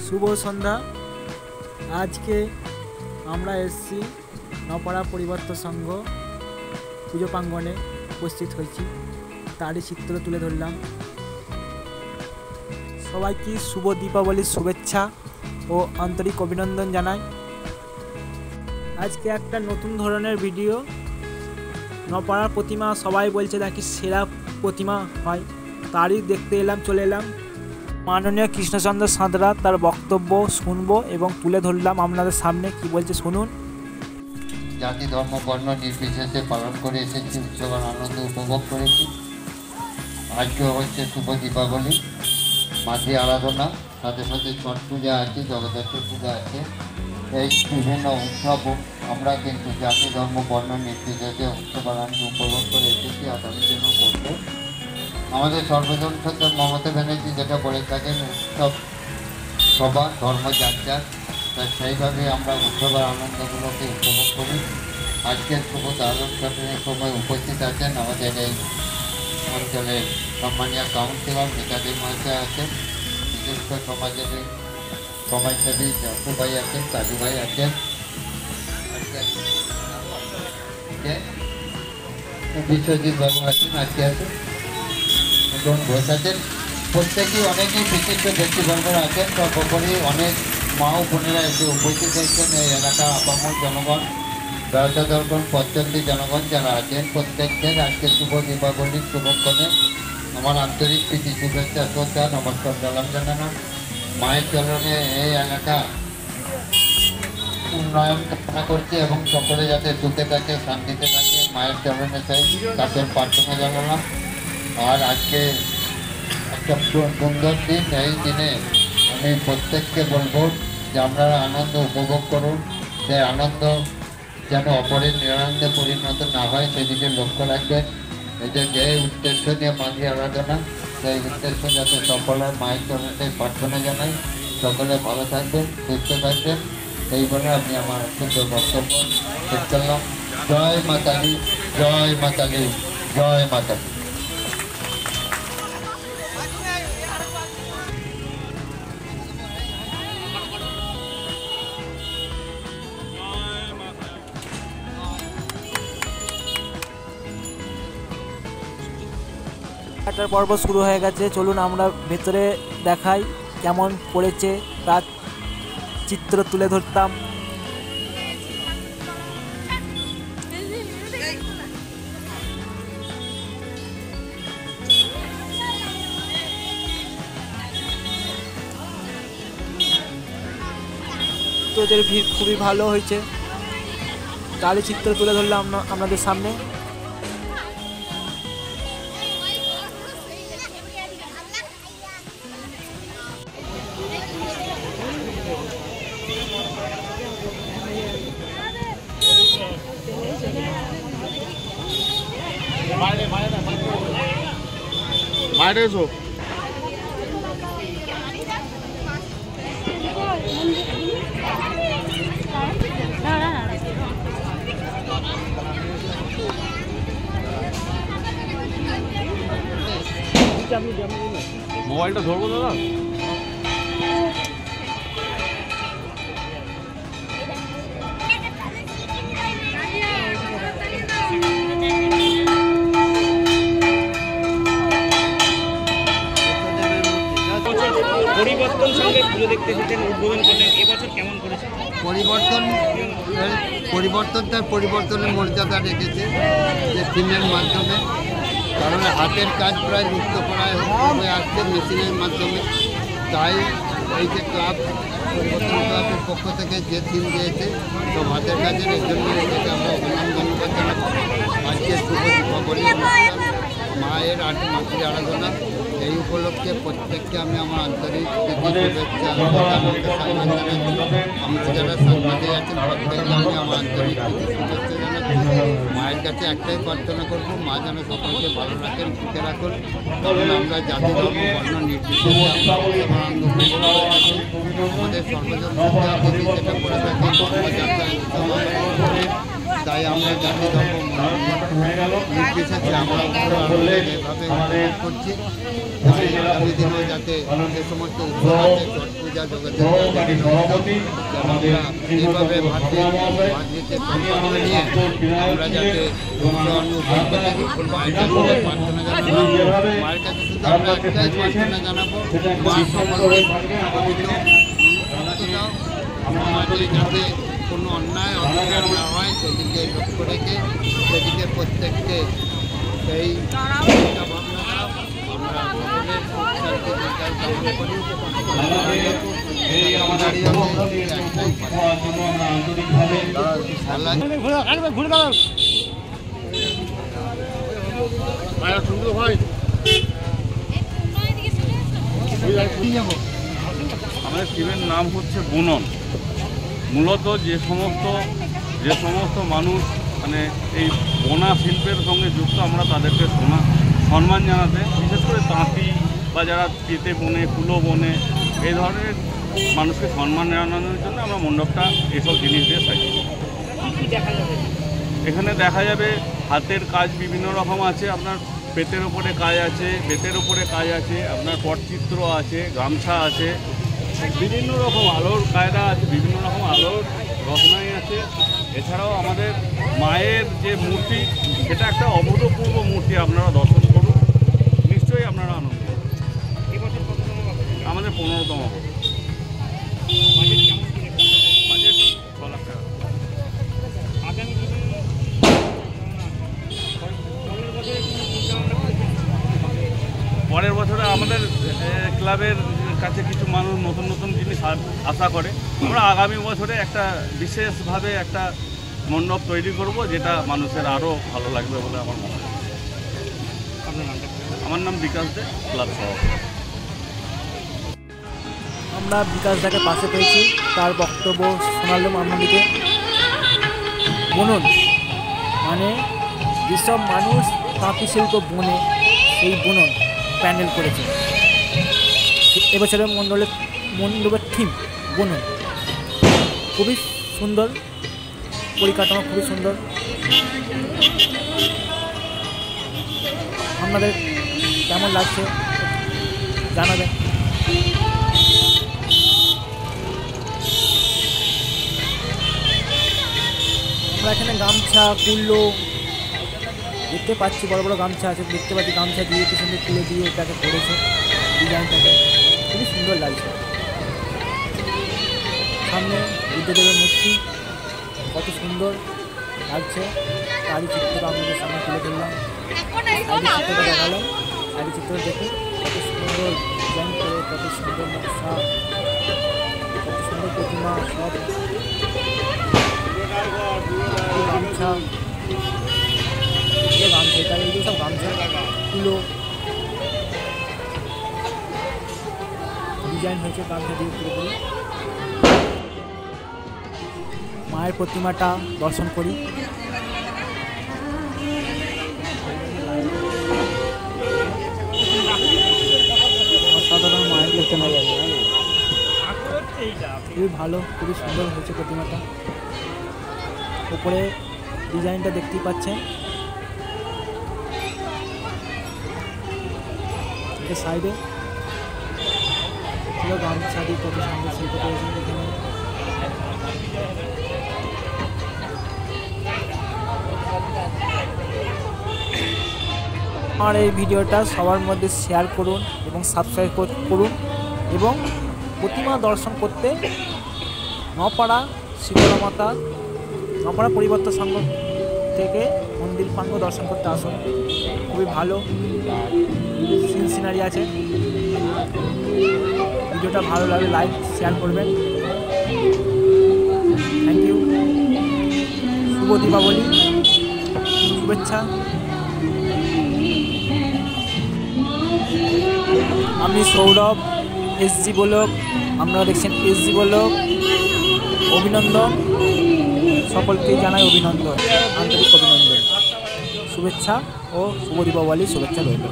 শুভ সন্ধ্যা। আজকে আমরা এসেছি নপাড়া পরিবর্তন সংঘ পুজো প্রাঙ্গণে উপস্থিত হয়েছি, তারই চিত্র তুলে ধরলাম। সবাইকে শুভ দীপাবলির শুভেচ্ছা ও আন্তরিক অভিনন্দন জানাই। আজকে একটা নতুন ধরনের ভিডিও। নপাড়ার প্রতিমা সবাই বলছে নাকি সেরা প্রতিমা হয়, তারই দেখতে চলে এলাম। মাননীয় কৃষ্ণচন্দ্র সাঁতরা তার বক্তব্য শুনবো এবং তুলে ধরলাম আপনাদের সামনে। কি বলছে শুনুন। জাতি ধর্ম বর্ণ নির্বিশেষে পালন করে এসেছি, উৎসব আনন্দ উপভোগ করেছি। আজকে হচ্ছে শুভ দীপাবলি, মাঝে আরাধনা, সাথে সাথে ছট পূজা আছে, জগদ্ধাত্রী পূজা আছে। এই বিভিন্ন উৎসব আমরা কিন্তু জাতি ধর্ম বর্ণ নির্বিশেষে উৎসব আনন্দ উপভোগ করে এসেছি, আগামী দিনও করবো। আমাদের সর্বজন সত্ত্বের মমতা ব্যানার্জি যেটা বলে থাকেন, উৎসব সবার ধর্ম যার যার, তাই সেইভাবে আমরা উৎসবের আনন্দগুলোকে উপভোগ করি। আজকের শুভ উদ্বোধনের সময় উপস্থিত আছেন আমাদের এই অঞ্চলের সম্মানীয় কাউন্সিলর নেতাজি মহাশয় আছেন, বিশেষ করে সমাজসেবী জাসু ভাই আছেন, কাজু ভাই আছেন, বিশ্বজিৎ বাবু আছেন, আজকে আছেন ঘোষ আছেন। প্রত্যেকেই অনেকেই বিশিষ্ট ব্যক্তিবর্গরা আছেন। সর্বোপরি অনেক মা ও বোনেরা এসে উপস্থিত হয়েছেন। এই এলাকার আপামর জনগণ, ব্যবসা দর্শন পশ্চন্তি জনগণ যারা আছেন, প্রত্যেকদের আজকে শুভ দীপাবলির শুভক্ষণে আমার আন্তরিক প্রীতি শুভেচ্ছা শ্রদ্ধা নমস্কার জানানো। মায়ের চরণে এই এলাকা উন্নয়ন কামনা করছে এবং সকলে যাতে সুখে থাকে, শান্তিতে থাকে, মায়ের চরণে চাই তাদের প্রার্থনা জানালাম। আর আজকে একটা সুন্দর দিন। এই দিনে আমি প্রত্যেককে বলবো যে আপনারা আনন্দ উপভোগ করুন, যে আনন্দ যেন অপরের নিরানন্দে পরিণত না হয় সেদিকে লক্ষ্য রাখবেন। এই যে উদ্দেশ্য নিয়ে মাঝে আরাধনা, সেই উদ্দেশ্য যাতে সফল হয়, মায়ের চরণে প্রার্থনা জানাই। সকলে ভালো থাকবেন, সুস্থ থাকবেন, এই বলে আমি আমার সুন্দর বক্তব্য শেষ করলাম। জয় মাতালি, জয় মাতালি, জয় মাতালি। কাটার পর্ব শুরু হয়ে গেছে, চলুন আমরা ভেতরে দেখাই কেমন পড়েছে, তার চিত্র তুলে ধরতাম। তোদের ভিড় খুবই ভালো হয়েছে, তারই চিত্র তুলে ধরলাম আপনাদের সামনে। বাইরে এসো। মোবাইলটা ধরবো দাদা। পরিবর্তন সঙ্গে পুজো দেখতে এসেছেন, উদ্বোধন করলেন, এবছর কেমন করেছে? পরিবর্তন তার পরিবর্তনের মর্যাদা রেখেছে যে থিমের মাধ্যমে, কারণ হাতের কাজ প্রায় লুপ্ত করা হয়ে আসছে মেশিনের মাধ্যমে। তাই এই যে পরিবর্তন ক্লাবের পক্ষ থেকে যে থিম দিয়েছে সব হাতের কাজের, এর জন্য এটাকে আমরা ধন্যবাদ জানাচ্ছি। আজকে শুভ দীপাবলি অনুষ্ঠান, মায়ের মাতৃ আরাধনা, এই উপলক্ষে প্রত্যেককে আমি আমার আন্তরিক শুভেচ্ছা জানাচ্ছি। আমরা যারা সাংবাদিক আছেন প্রত্যেককে আমি আমার আন্তরিক শুভেচ্ছা জানাচ্ছি। মায়ের কাছে একটাই প্রার্থনা করবো, মা যেন সকলকে ভালো রাখেন, সুখে রাখুন। কারণ আমরা জাতি ধর্ম বর্ণ নির্বিশেষে আমাদের সর্বজন যেটা করে থাকি ধর্মযাত্রা তাই আমরা জাতি ধর্ম নির্বিশেষে আমরা এভাবে করছি। আগামী দিনে যাতে যে সমস্ত উৎসব আছে, ছট পূজা পূজা জগতের আমরা এইভাবে ভাতৃত্বে সম্পর্ক নিয়ে আমরা যাতে অনুভব করতে মায়ের কাছে প্রার্থনা জানাবো। মায়ের কাছে শুধু আমরা একটাই প্রার্থনা জানাবো, মা সম্পর্কে সমাজে যাতে কোনো অন্যায় অত্যাচার না হয় সেদিকে লক্ষ্য রেখে সেদিকে প্রত্যেককে সেই চিন্তা ভাবনাটা আমরা সকলের সুখ শান্তি বিকাশ আমাদের টিমের নাম হচ্ছে বুনন। মূলত যে সমস্ত মানুষ মানে এই বোনা শিল্পের সঙ্গে যুক্ত, আমরা তাদেরকে সম্মান জানাতে, বিশেষ করে তাঁতি বা যারা পেতে বোনে, কুলো বোনে, এই ধরনের মানুষকে সম্মান জানানোর জন্য আমরা মণ্ডপটা এইসব জিনিস দিয়ে সাজি। এখানে দেখা যাবে হাতের কাজ বিভিন্ন রকম আছে, আপনার পেতের ওপরে কাজ আছে, বেতের ওপরে কাজ আছে, আপনার পটচিত্র আছে, গামছা আছে, বিভিন্ন রকম আলোর কায়দা আছে, বিভিন্ন রকম আলোর রচনাই আছে। এছাড়াও আমাদের মায়ের যে মূর্তি, সেটা একটা অভূতপূর্ব মূর্তি, আপনারা দর্শন করুন, নিশ্চয়ই আপনারা আনন্দ করুন। আমাদের 15তম বাজেট 6 লাখ টাকা। পরের বছরে আমাদের ক্লাবের কাছে কিছু মানুষ নতুন নতুন জিনিস আশা করে, আমরা আগামী বছরে একটা বিশেষভাবে একটা মণ্ডপ তৈরি করব, যেটা মানুষের আরও ভালো লাগবে বলে আমার মনে হয়। আমার নাম বিকাশ দে, ক্লাব সভাপতি। আমরা বিকাশদাকে পাশে পেয়েছি, তার বক্তব্য শোনালাম আপনাদেরকে। বুনন মানে যেসব মানুষ তাঁতি শিল্প বোনে, সেই বুনন প্যান্ডেল করেছে। এবছরের মণ্ডপের থিম বুনন, খুবই সুন্দর পরিকাঠামো, খুবই সুন্দর। আপনাদের কেমন লাগছে জানাবেন। আমরা এখানে গামছা, কুল্লো দেখতে পাচ্ছি, বড় বড় গামছা আছে, দেখতে পাচ্ছি গামছা দিয়ে কি সুন্দর তুলে দিয়ে এটাকে করেছে, ডিজাইনটাকে খুবই সুন্দর লাগছে। সামনে বুদ্ধদেবের মূর্তি কত সুন্দর লাগছে, তারই চিত্রটা আমাদের সামনে তুলে ধরলাম, চিত্রটা দেখালাম। শাড়ি চিত্র দেখে কত সুন্দর ডিজাইন করে, কত সুন্দর নকশা, কত সুন্দর প্রতিমা, সব গামছা, গামছা এটা এই সব গামছা তুলো ডিজাইন হয়েছে গামছা দিয়ে পুরোপুরি। মায়ের প্রতিমাটা দর্শন করি। অসাধারণ মায়ের প্রতিমা, খুবই ভালো, খুবই সুন্দর হয়েছে প্রতিমাটা। উপরে ডিজাইনটা দেখতেই পাচ্ছেন, এর সাইডে পুরো গামছা দিয়ে কত সুন্দর শিল্প করেছেন এখানে। আমার এই ভিডিওটা সবার মধ্যে শেয়ার করুন এবং সাবস্ক্রাইব করুন, এবং প্রতিমা দর্শন করতে নপাড়া শীতলা মাতা, নপাড়া পরিবর্তন সংঘ থেকে মন্দির প্রাঙ্গ দর্শন করতে আসুন। খুবই ভালো সিন সিনারি আছে। ভিডিওটা ভালো লাগলে লাইক শেয়ার করবেন। Thank you. শুভ দীপাবলি, শুভেচ্ছা। আমি সৌরভ, এসজি ব্লগ, আপনারা দেখছেন এসজি ব্লগ। অভিনন্দন, সকলকেই জানাই অভিনন্দন, আন্তরিক অভিনন্দন, শুভেচ্ছা ও শুভ দীপাবলি শুভেচ্ছা রইল।